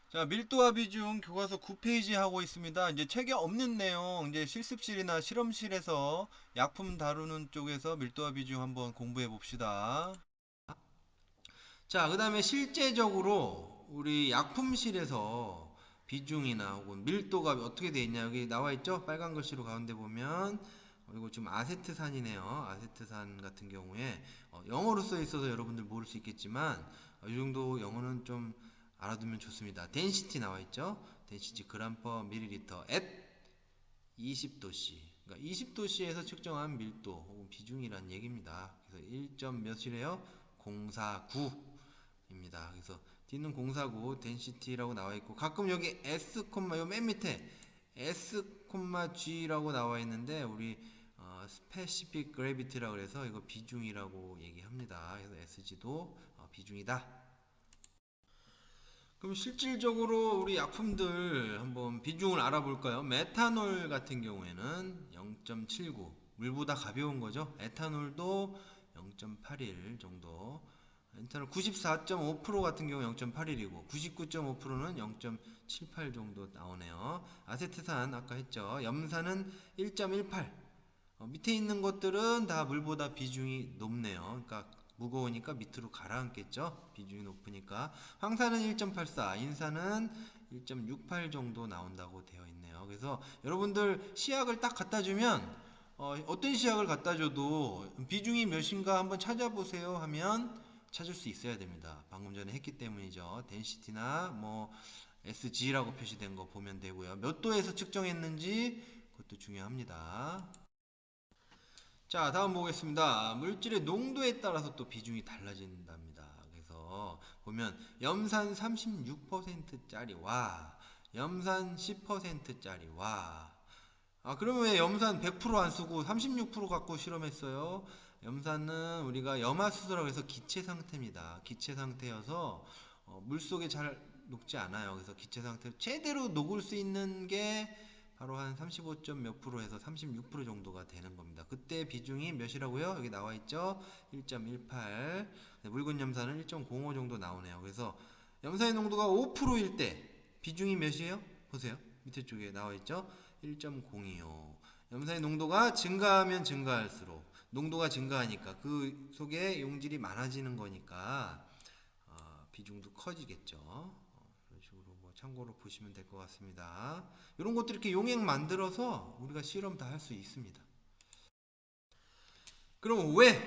자, 밀도와 비중 교과서 9페이지 하고 있습니다. 이제 책에 없는 내용, 이제 실습실이나 실험실에서 약품 다루는 쪽에서 밀도와 비중 한번 공부해 봅시다. 자, 그 다음에 실제적으로 우리 약품실에서 비중이나 혹은 밀도가 어떻게 되어 있냐. 여기 나와 있죠? 빨간 글씨로 가운데 보면. 이거 지금 아세트산이네요. 아세트산 같은 경우에 영어로 써 있어서 여러분들 모를 수 있겠지만 이 정도 영어는 좀 알아두면 좋습니다. density 나와 있죠? density g per ml at 20도씨. 그러니까 20도씨에서 측정한 밀도 혹은 비중이란 얘기입니다. 그래서 1점 몇이래요? 049입니다. 그래서 D는 049 density라고 나와 있고 가끔 여기 S, 요 맨 밑에 S, G라고 나와 있는데 우리 specific gravity라고 그래서 이거 비중이라고 얘기합니다. 그래서 SG도 비중이다. 그럼 실질적으로 우리 약품들 한번 비중을 알아볼까요? 메탄올 같은 경우에는 0.79 물보다 가벼운 거죠. 에탄올도 0.81 정도. 에탄올 94.5% 같은 경우 0.81이고 99.5%는 0.78 정도 나오네요. 아세트산 아까 했죠. 염산은 1.18. 밑에 있는 것들은 다 물보다 비중이 높네요. 그러니까 무거우니까 밑으로 가라앉겠죠. 비중이 높으니까. 황산은 1.84, 인산은 1.68 정도 나온다고 되어 있네요. 그래서 여러분들 시약을 딱 갖다 주면 어떤 시약을 갖다 줘도 비중이 몇인가 한번 찾아보세요 하면 찾을 수 있어야 됩니다. 방금 전에 했기 때문이죠. 덴시티나 뭐 SG라고 표시된 거 보면 되고요. 몇 도에서 측정했는지 그것도 중요합니다. 자, 다음 보겠습니다. 물질의 농도에 따라서 또 비중이 달라진답니다. 그래서 보면 염산 36%짜리와 염산 10%짜리와 그러면 왜 염산 100%안 쓰고 36% 갖고 실험했어요? 염산은 우리가 염화수소라고 해서 기체 상태입니다. 기체 상태여서 물속에 잘 녹지 않아요. 그래서 기체 상태 최대로 녹을 수 있는 게 바로 한 35점 몇 프로 해서 36% 정도가 되는 겁니다. 그때 비중이 몇이라고요? 여기 나와 있죠? 1.18. 묽은 염산은 1.05 정도 나오네요. 그래서 염산의 농도가 5%일 때 비중이 몇이에요? 보세요. 밑에 쪽에 나와 있죠? 1.025. 염산의 농도가 증가하면 증가할수록 농도가 증가하니까 그 속에 용질이 많아지는 거니까 비중도 커지겠죠. 이런 식으로 뭐 참고로 보시면 될 것 같습니다. 이런 것들 이렇게 용액 만들어서 우리가 실험 다 할 수 있습니다. 그럼 왜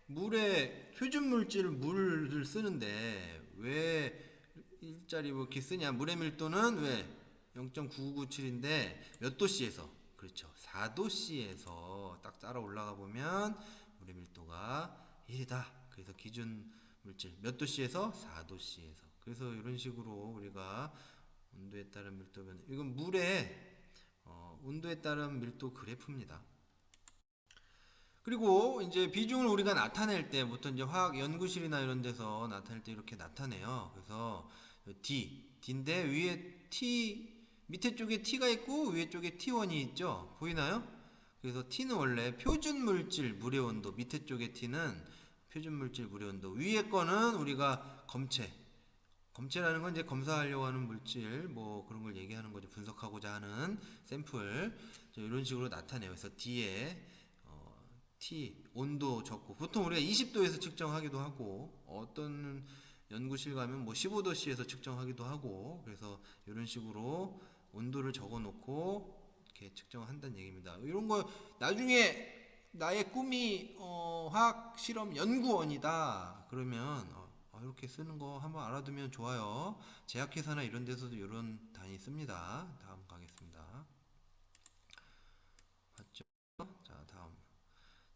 물에 표준 물질 물을 쓰는데 왜 일자리 뭐 이렇게 쓰냐? 물의 밀도는 왜 0.9997인데 몇 도씨에서? 그렇죠. 4도씨에서 딱 따라 올라가 보면 물의 밀도가 1이다. 그래서 기준 물질 몇 도씨에서? 4도씨에서. 그래서 이런 식으로 우리가 온도에 따른 밀도 변화. 이건 물의 온도에 따른 밀도 그래프입니다. 그리고 이제 비중을 우리가 나타낼 때 보통 이제 화학 연구실이나 이런 데서 나타낼 때 이렇게 나타내요. 그래서 D인데 위에 T 밑에 쪽에 T가 있고 위에 쪽에 T1이 있죠. 보이나요? 그래서 T는 원래 표준 물질 물의 온도, 밑에 쪽에 T는 표준 물질 물의 온도, 위에 거는 우리가 검체라는 건 이제 검사하려고 하는 물질 뭐 그런 걸 얘기하는 거죠. 분석하고자 하는 샘플 이런 식으로 나타내요. 그래서 D에 T 온도 적고 보통 우리가 20도에서 측정하기도 하고 어떤 연구실 가면 뭐 15도씨에서 측정하기도 하고 그래서 이런 식으로 온도를 적어 놓고 이렇게 측정한다는 얘기입니다. 이런 거 나중에 나의 꿈이 화학 실험 연구원이다 그러면 이렇게 쓰는 거 한번 알아두면 좋아요. 제약회사나 이런 데서도 이런 단위 씁니다. 다음 가겠습니다. 봤죠? 자,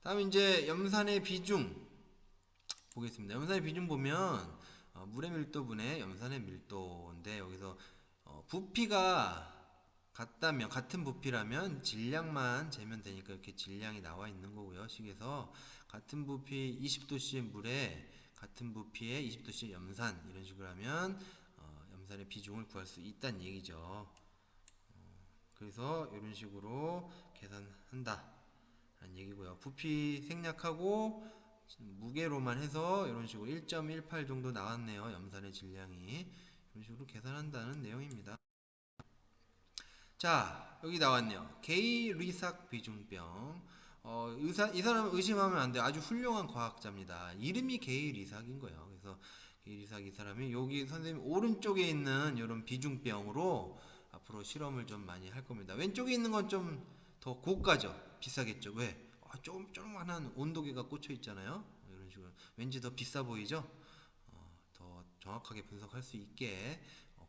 다음 이제 염산의 비중 보겠습니다. 염산의 비중 보면 물의 밀도분의 염산의 밀도인데 여기서 부피가 같다면 같은 부피라면 질량만 재면 되니까 이렇게 질량이 나와 있는 거고요. 식에서 같은 부피 20도씨의 물에 같은 부피의 20도씨의 염산 이런 식으로 하면 염산의 비중을 구할 수 있다는 얘기죠. 그래서 이런 식으로 계산한다 라는 얘기고요. 부피 생략하고 무게로만 해서 이런 식으로 1.18 정도 나왔네요. 염산의 질량이 그런 식으로 계산한다는 내용입니다. 자, 여기 나왔네요. 게이 리삭 비중병. 이 사람 의심하면 안 돼요. 아주 훌륭한 과학자입니다. 이름이 게이 리삭인 거예요. 그래서 게이 리삭 이 사람이 여기 선생님 오른쪽에 있는 이런 비중병으로 앞으로 실험을 좀 많이 할 겁니다. 왼쪽에 있는 건 좀 더 고가죠. 비싸겠죠. 왜? 조그만한 온도계가 꽂혀 있잖아요. 이런 식으로 왠지 더 비싸 보이죠? 더 정확하게 분석할 수 있게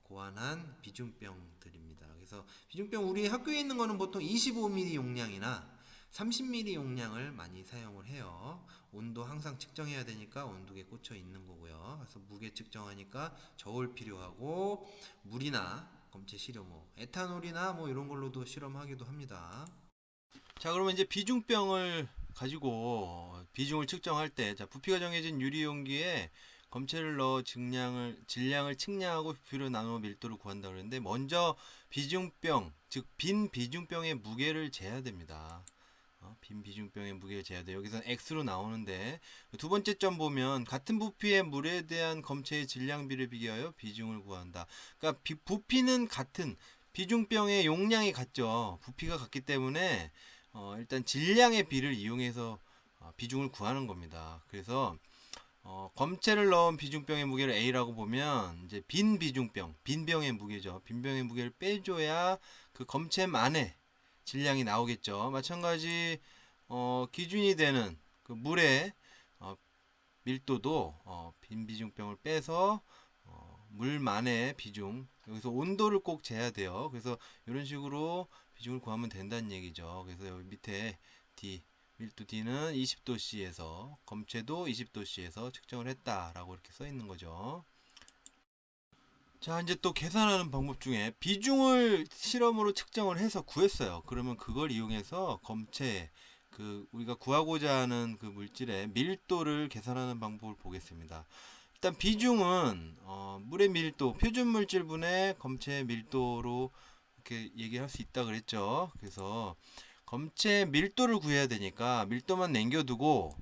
고안한 비중병들입니다. 그래서 비중병 우리 학교에 있는 거는 보통 25ml 용량이나 30ml 용량을 많이 사용을 해요. 온도 항상 측정해야 되니까 온도계 꽂혀 있는 거고요. 그래서 무게 측정하니까 저울 필요하고 물이나 검체 시료 에탄올이나 이런 걸로도 실험하기도 합니다. 자, 그러면 이제 비중병을 가지고 비중을 측정할 때, 자, 부피가 정해진 유리용기에 검체를 넣어 질량을 측량하고 부피로 나누어 밀도를 구한다 그랬는데, 먼저 비중병, 즉 빈 비중병의 무게를 재야 됩니다. 빈 비중병의 무게를 재야 돼요. 여기서 X로 나오는데, 두 번째 점 보면 같은 부피의 물에 대한 검체의 질량비를 비교하여 비중을 구한다. 그러니까 부피는 같은, 비중병의 용량이 같죠. 부피가 같기 때문에 일단 질량의 비를 이용해서 비중을 구하는 겁니다. 그래서 검체를 넣은 비중병의 무게를 A라고 보면 이제 빈 비중병, 빈 병의 무게죠. 빈 병의 무게를 빼줘야 그 검체만의 질량이 나오겠죠. 마찬가지 기준이 되는 그 물의 밀도도 빈 비중병을 빼서 물만의 비중, 여기서 온도를 꼭 재야 돼요. 그래서 이런 식으로 비중을 구하면 된다는 얘기죠. 그래서 여기 밑에 D, 밀도 D는 20도씨에서 검체도 20도씨에서 측정을 했다라고 이렇게 써 있는 거죠. 자, 이제 또 계산하는 방법 중에 비중을 실험으로 측정을 해서 구했어요. 그러면 그걸 이용해서 검체, 우리가 구하고자 하는 그 물질의 밀도를 계산하는 방법을 보겠습니다. 일단 비중은 물의 밀도, 표준 물질분의 검체 밀도로 이렇게 얘기할 수 있다 그랬죠. 그래서 검체 밀도를 구해야 되니까 밀도만 남겨두고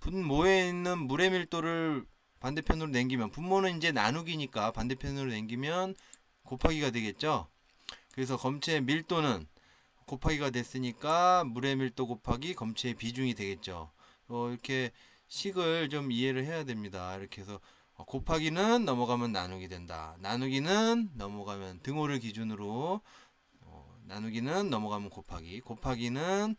분모에 있는 물의 밀도를 반대편으로 남기면, 분모는 이제 나누기니까 반대편으로 남기면 곱하기가 되겠죠. 그래서 검체의 밀도는 곱하기가 됐으니까 물의 밀도 곱하기 검체의 비중이 되겠죠. 이렇게 식을 좀 이해를 해야 됩니다. 이렇게 해서 곱하기는 넘어가면 나누기 된다. 나누기는 넘어가면 등호를 기준으로 나누기는 넘어가면 곱하기는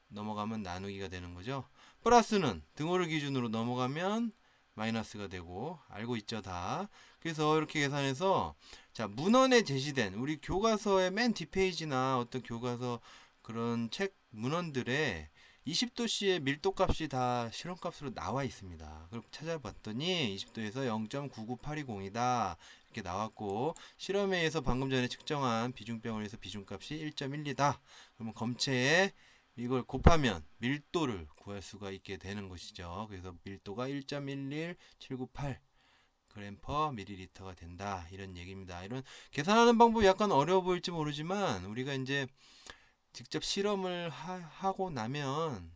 넘어가면 나누기가 되는 거죠. 플러스는 등호를 기준으로 넘어가면 마이너스가 되고, 알고 있죠 다. 그래서 이렇게 계산해서, 자, 문헌에 제시된 우리 교과서의 맨 뒷페이지나 어떤 교과서 그런 책 문헌들에 20도씨의 밀도값이 다 실험값으로 나와 있습니다. 그럼 찾아봤더니 20도에서 0.99820이다 이렇게 나왔고, 실험에 의해서 방금 전에 측정한 비중병을 해서 비중값이 1.12다. 그러면 검체에 이걸 곱하면 밀도를 구할 수가 있게 되는 것이죠. 그래서 밀도가 1.11798 g per ml가 된다. 이런 얘기입니다. 이런 계산하는 방법이 약간 어려워 보일지 모르지만, 우리가 이제 직접 실험을 하고 나면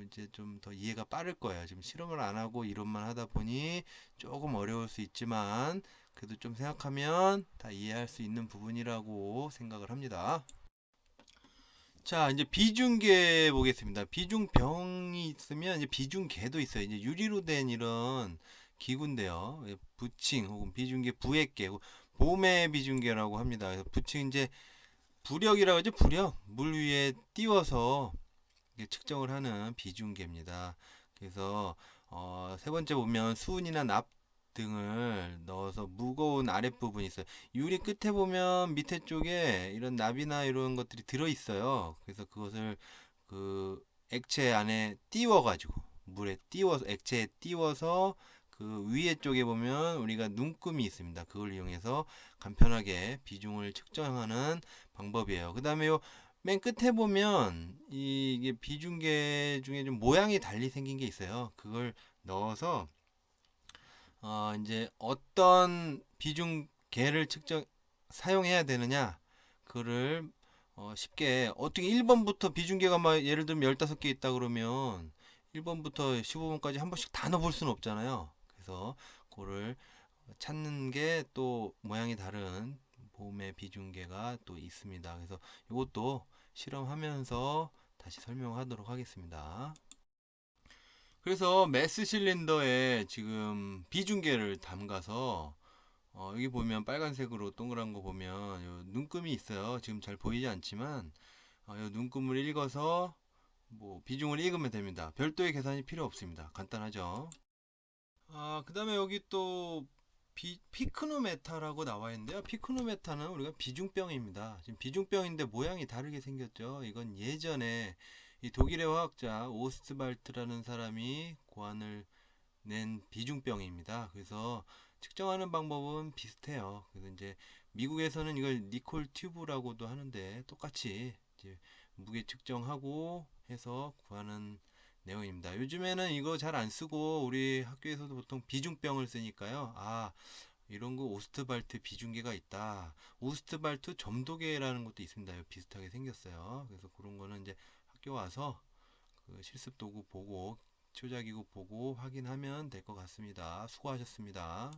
이제 좀 더 이해가 빠를 거예요. 지금 실험을 안 하고 이론만 하다 보니 조금 어려울 수 있지만, 그래도 좀 생각하면 다 이해할 수 있는 부분이라고 생각을 합니다. 자, 이제 비중계 보겠습니다. 비중병이 있으면 이제 비중계도 있어요. 이제 유리로 된 이런 기구인데요. 부칭 혹은 비중계 부액계, 봄의 비중계라고 합니다. 그래서 부칭 이제 부력이라고 하죠. 부력. 물 위에 띄워서 측정을 하는 비중계입니다. 그래서 세 번째 보면 수은이나 납 등을 넣어서 무거운 아랫부분이 있어요. 유리 끝에 보면 밑에 쪽에 이런 납이나 이런 것들이 들어 있어요. 그래서 그것을 그 액체 안에 띄워 가지고, 물에 띄워서, 액체에 띄워서 그 위에 쪽에 보면 우리가 눈금이 있습니다. 그걸 이용해서 간편하게 비중을 측정하는 방법이에요. 그 다음에 맨 끝에 보면 이게 비중계 중에 좀 모양이 달리 생긴 게 있어요. 그걸 넣어서 이제 어떤 비중계를 사용해야 되느냐, 그를 쉽게, 어떻게 1번부터 비중계가 막 예를 들면 15개 있다 그러면 1번부터 15번까지 한 번씩 다 넣어볼 수는 없잖아요. 그래서 그거를 찾는 게 또 모양이 다른 봄의 비중계가 또 있습니다. 그래서 이것도 실험하면서 다시 설명하도록 하겠습니다. 그래서 메스 실린더에 지금 비중계를 담가서 여기 보면 빨간색으로 동그란 거 보면 요 눈금이 있어요. 지금 잘 보이지 않지만 요 눈금을 읽어서 뭐 비중을 읽으면 됩니다. 별도의 계산이 필요 없습니다. 간단하죠. 그 다음에 여기 또 피크노메타라고 나와 있는데요. 피크노메타는 우리가 비중병입니다. 지금 비중병인데 모양이 다르게 생겼죠. 이건 예전에 이 독일의 화학자 오스트발트라는 사람이 고안을 낸 비중병입니다. 그래서 측정하는 방법은 비슷해요. 그래서 이제 미국에서는 이걸 니콜 튜브라고도 하는데 똑같이 이제 무게 측정하고 해서 구하는 내용입니다. 요즘에는 이거 잘 안 쓰고 우리 학교에서도 보통 비중병을 쓰니까요. 이런 거 오스트발트 비중계가 있다. 오스트발트 점도계라는 것도 있습니다. 비슷하게 생겼어요. 그래서 그런 거는 이제 학교 와서 그 실습 도구 보고 초자기구 보고 확인하면 될 것 같습니다. 수고하셨습니다.